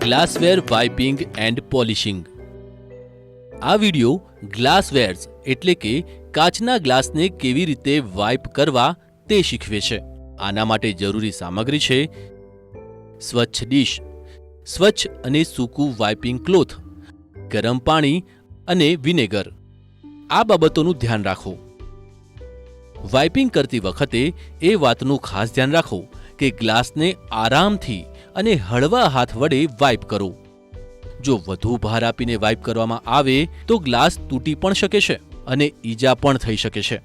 ગ્લાસવેર વાઇપિંગ and polishing. આ video ગ્લાસવેર્સ એટલે કે કાચના ગ્લાસને કેવી રીતે વાઇપ કરવા તે શીખવે છે। આના માટે જરૂરી સામગ્રી છે સ્વચ્છ ડીશ, સ્વચ્છ અને સૂકું વાઇપિંગ ક્લોથ, ગરમ પાણી અને વિનેગર। આ બાબતોનું ધ્યાન રાખો। વાઇપિંગ કરતી વખતે એ વાતનું ખાસ ધ્યાન રાખો કે ગ્લાસને આરામથી અને હળવા હાથ વડે વાઇપ કરો। જો વધુ ભાર આપીને વાઇપ કરવામાં આવે તો ગ્લાસ તૂટી પણ શકે છે અને ઈજા પણ થઈ શકે છે।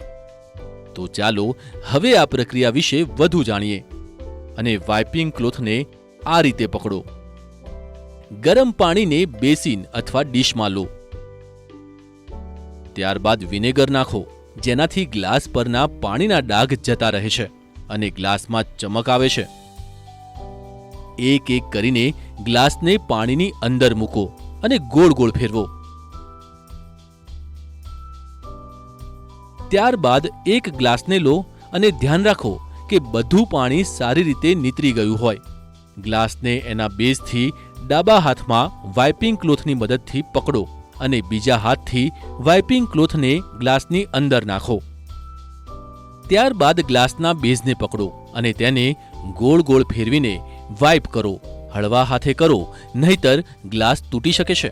તો ચાલો હવે આ પ્રક્રિયા વિશે વધુ જાણીએ અને વાઇપિંગ ક્લોથને આ રીતે પકડો। ગરમ પાણીને બેસિન અથવા ડીશમાં લો। ત્યારબાદ વિનેગર નાખો, જેનાથી ગ્લાસ પરના પાણીના ડાઘ જતા રહે છે અને ગ્લાસમાં ચમક આવે છે। એક એક કરીને ગ્લાસને પાણીની અંદર મૂકો અને ગોળ ગોળ ફેરવો। ત્યારબાદ એક ગ્લાસને લો અને ધ્યાન રાખો કે બધું પાણી સારી રીતે નીતરી ગયું હોય। ગ્લાસને એના બેઝથી ડાબા હાથમાં વાઇપિંગ ક્લોથની મદદથી પકડો અને બીજા હાથથી વાઇપિંગ ક્લોથને ગ્લાસની અંદર નાખો। ત્યારબાદ ગ્લાસના બેઝને પકડો અને તેને ગોળ ગોળ ફેરવીને વાઇપ કરો। હળવા હાથે કરો, નહીતર ગ્લાસ તૂટી શકે છે।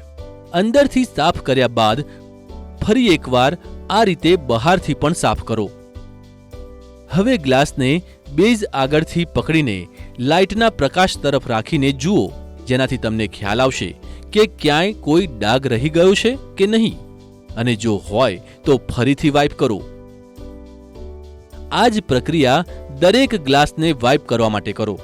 અંદરથી સાફ કર્યા બાદ ફરી એકવાર આ રીતે બહારથી પણ સાફ કરો। હવે ગ્લાસને બેઝ આગળથી પકડીને લાઇટના પ્રકાશ તરફ રાખીને જુઓ, જેનાથી તમને ખ્યાલ આવશે કે ક્યાંય કોઈ ડાઘ રહી ગયો છે કે નહીં, અને જો હોય તો ફરીથી વાઇપ કરો। આ જ પ્રક્રિયા દરેક ગ્લાસને વાઇપ કરવા માટે કરો।